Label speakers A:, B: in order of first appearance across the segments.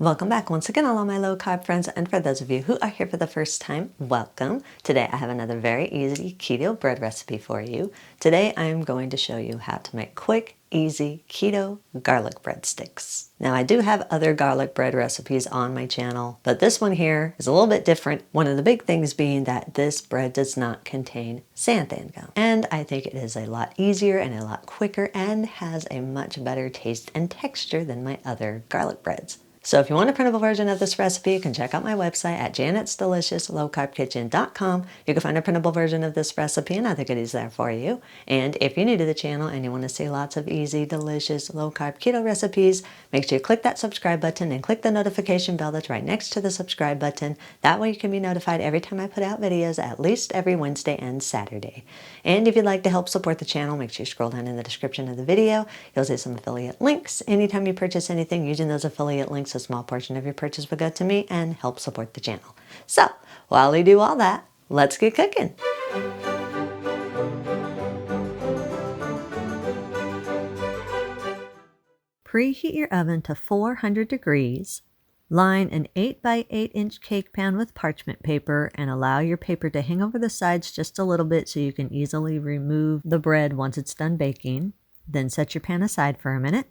A: Welcome back once again, all my low carb friends, and for those of you who are here for the first time, welcome. Today I have another very easy keto bread recipe for you. Today I'm going to show you how to make quick, easy keto garlic breadsticks. Now I do have other garlic bread recipes on my channel, but this one here is a little bit different. One of the big things being that this bread does not contain xanthan gum. And I think it is a lot easier and a lot quicker and has a much better taste and texture than my other garlic breads. So if you want a printable version of this recipe, you can check out my website at janetsdeliciouslowcarbkitchen.com. You can find a printable version of this recipe and other goodies there for you. And if you're new to the channel and you want to see lots of easy, delicious, low-carb keto recipes, make sure you click that subscribe button and click the notification bell that's right next to the subscribe button. That way you can be notified every time I put out videos, at least every Wednesday and Saturday. And if you'd like to help support the channel, make sure you scroll down in the description of the video. You'll see some affiliate links. Anytime you purchase anything using those affiliate links, a small portion of your purchase will go to me and help support the channel. So while we do all that, let's get cooking. Preheat your oven to 400 degrees. Line an 8 by 8 inch cake pan with parchment paper and allow your paper to hang over the sides just a little bit so you can easily remove the bread once it's done baking. Then set your pan aside for a minute.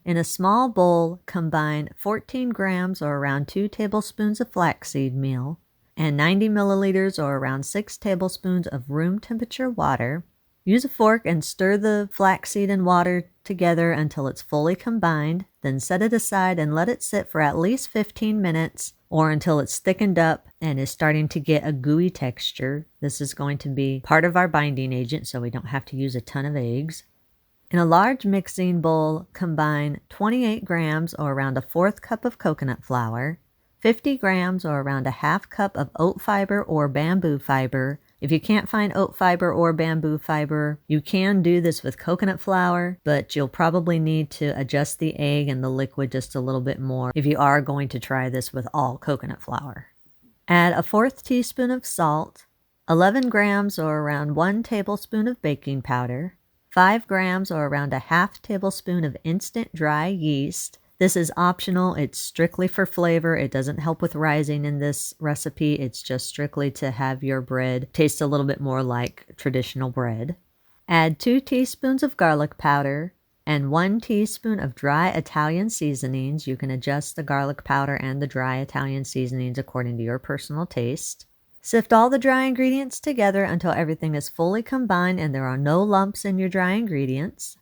A: In a small bowl, combine 14 grams or around 2 tablespoons of flaxseed meal and 90 milliliters or around 6 tablespoons of room temperature water. Use a fork and stir the flaxseed and water together until it's fully combined. Then set it aside and let it sit for at least 15 minutes or until it's thickened up and is starting to get a gooey texture. This is going to be part of our binding agent, so we don't have to use a ton of eggs. In a large mixing bowl, combine 28 grams or around a 1/4 cup of coconut flour, 50 grams or around a 1/2 cup of oat fiber or bamboo fiber. If you can't find oat fiber or bamboo fiber, you can do this with coconut flour, but you'll probably need to adjust the egg and the liquid just a little bit more if you are going to try this with all coconut flour. Add a 1/4 teaspoon of salt, 11 grams or around 1 tablespoon of baking powder, 5 grams or around a 1/2 tablespoon of instant dry yeast. This is optional. It's strictly for flavor. It doesn't help with rising in this recipe. It's just strictly to have your bread taste a little bit more like traditional bread. Add 2 teaspoons of garlic powder and 1 teaspoon of dry Italian seasonings. You can adjust the garlic powder and the dry Italian seasonings according to your personal taste. Sift all the dry ingredients together until everything is fully combined and there are no lumps in your dry ingredients.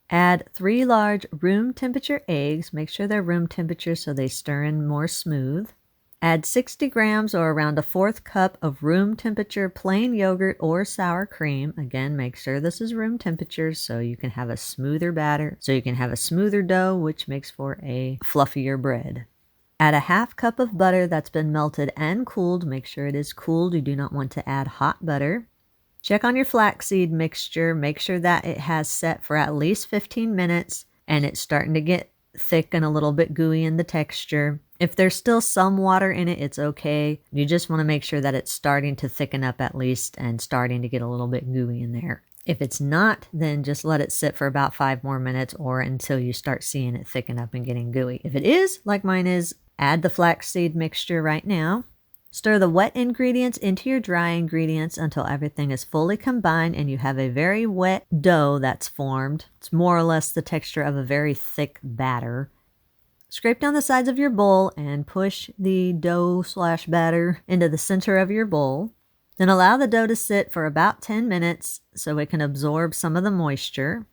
A: Add 3 large room temperature eggs. Make sure they're room temperature so they stir in more smooth. Add 60 grams or around a 1/4 cup of room temperature plain yogurt or sour cream. Again, make sure this is room temperature so you can have a smoother batter, so you can have a smoother dough, which makes for a fluffier bread. Add a 1/2 cup of butter that's been melted and cooled. Make sure it is cooled. You do not want to add hot butter. Check on your flaxseed mixture. Make sure that it has set for at least 15 minutes and it's starting to get thick and a little bit gooey in the texture. If there's still some water in it, it's okay. You just want to make sure that it's starting to thicken up at least and starting to get a little bit gooey in there. If it's not, then just let it sit for about 5 more minutes or until you start seeing it thicken up and getting gooey. If it is, like mine is, add the flaxseed mixture right now. Stir the wet ingredients into your dry ingredients until everything is fully combined and you have a very wet dough that's formed. It's more or less the texture of a very thick batter. Scrape down the sides of your bowl and push the dough/batter into the center of your bowl. Then allow the dough to sit for about 10 minutes so it can absorb some of the moisture.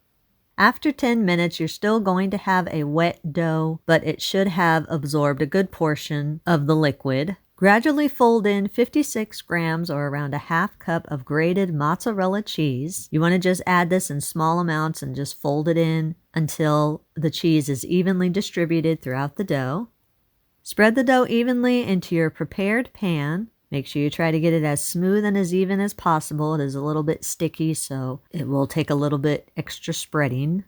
A: After 10 minutes, you're still going to have a wet dough, but it should have absorbed a good portion of the liquid. Gradually fold in 56 grams or around a 1/2 cup of grated mozzarella cheese. You want to just add this in small amounts and just fold it in until the cheese is evenly distributed throughout the dough. Spread the dough evenly into your prepared pan. Make sure you try to get it as smooth and as even as possible. It is a little bit sticky, so it will take a little bit extra spreading.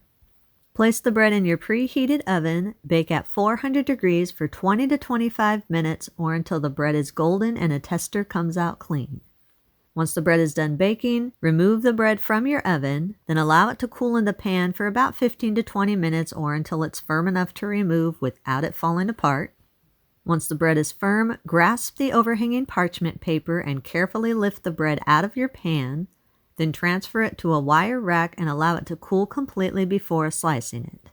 A: Place the bread in your preheated oven. Bake at 400 degrees for 20 to 25 minutes or until the bread is golden and a tester comes out clean. Once the bread is done baking, remove the bread from your oven, then allow it to cool in the pan for about 15 to 20 minutes or until it's firm enough to remove without it falling apart. Once the bread is firm, grasp the overhanging parchment paper and carefully lift the bread out of your pan, then transfer it to a wire rack and allow it to cool completely before slicing it.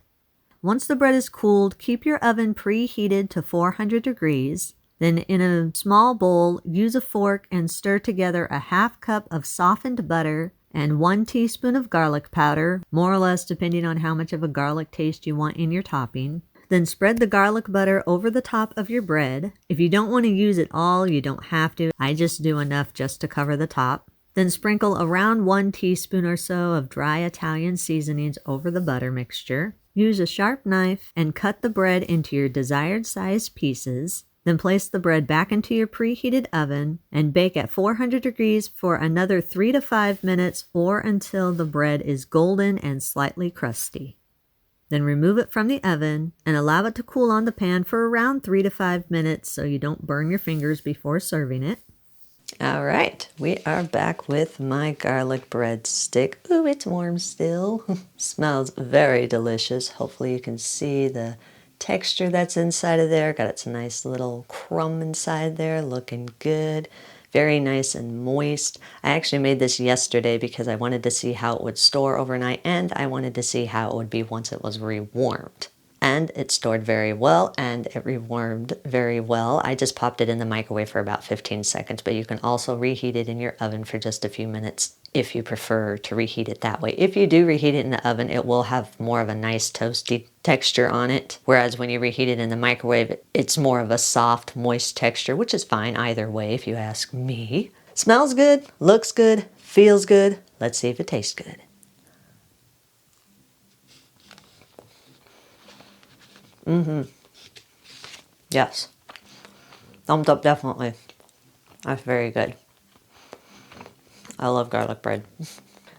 A: Once the bread is cooled, keep your oven preheated to 400 degrees. Then in a small bowl, use a fork and stir together a half cup of softened butter and 1 teaspoon of garlic powder, more or less depending on how much of a garlic taste you want in your topping. Then spread the garlic butter over the top of your bread. If you don't want to use it all, you don't have to. I just do enough just to cover the top. Then sprinkle around 1 teaspoon or so of dry Italian seasonings over the butter mixture. Use a sharp knife and cut the bread into your desired size pieces. Then place the bread back into your preheated oven and bake at 400 degrees for another 3 to 5 minutes or until the bread is golden and slightly crusty. Then remove it from the oven and allow it to cool on the pan for around 3 to 5 minutes so you don't burn your fingers before serving it.
B: All right, we are back with my garlic bread stick. Ooh, it's warm still. Smells very delicious. Hopefully you can see the texture that's inside of there. Got its nice little crumb inside there, looking good. Very nice and moist. I actually made this yesterday because I wanted to see how it would store overnight and I wanted to see how it would be once it was rewarmed. And it stored very well and it rewarmed very well. I just popped it in the microwave for about 15 seconds, but you can also reheat it in your oven for just a few minutes if you prefer to reheat it that way. If you do reheat it in the oven, it will have more of a nice toasty texture on it. Whereas when you reheat it in the microwave, it's more of a soft, moist texture, which is fine either way if you ask me. Smells good, looks good, feels good. Let's see if it tastes good. Yes. Thumbs up, definitely. That's very good. I love garlic bread.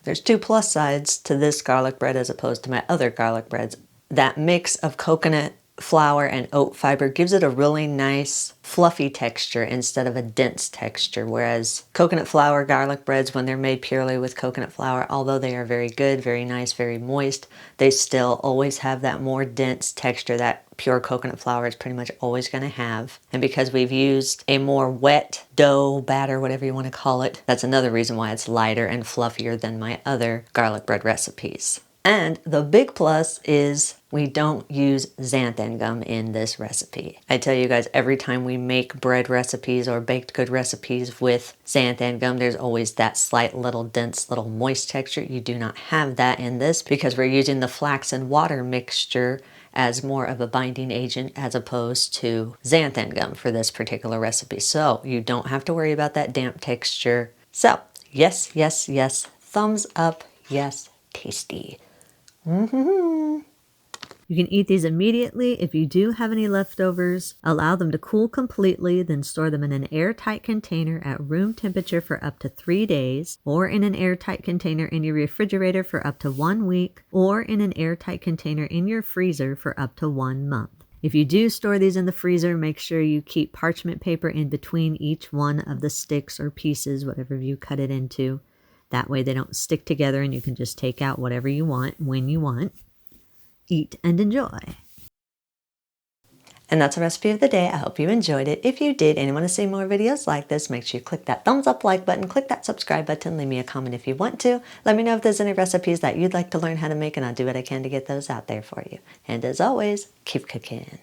B: There's 2 plus sides to this garlic bread as opposed to my other garlic breads. That mix of coconut flour and oat fiber gives it a really nice fluffy texture instead of a dense texture, whereas coconut flour garlic breads, when they're made purely with coconut flour, although they are very good, very nice, very moist, they still always have that more dense texture that pure coconut flour is pretty much always going to have. And because we've used a more wet dough batter, whatever you want to call it, that's another reason why it's lighter and fluffier than my other garlic bread recipes. And the big plus is we don't use xanthan gum in this recipe. I tell you guys, every time we make bread recipes or baked good recipes with xanthan gum, there's always that slight little dense little moist texture. You do not have that in this because we're using the flax and water mixture as more of a binding agent as opposed to xanthan gum for this particular recipe. So you don't have to worry about that damp texture. So yes, yes, yes, thumbs up, yes, tasty.
A: You can eat these immediately. If you do have any leftovers, allow them to cool completely, then store them in an airtight container at room temperature for up to 3 days, or in an airtight container in your refrigerator for up to 1 week, or in an airtight container in your freezer for up to 1 month. If you do store these in the freezer, make sure you keep parchment paper in between each one of the sticks or pieces, whatever you cut it into. That way they don't stick together and you can just take out whatever you want when you want. Eat and enjoy.
B: And that's the recipe of the day. I hope you enjoyed it. If you did and you want to see more videos like this, make sure you click that thumbs up like button, click that subscribe button, leave me a comment if you want to. Let me know if there's any recipes that you'd like to learn how to make and I'll do what I can to get those out there for you. And as always, keep cooking.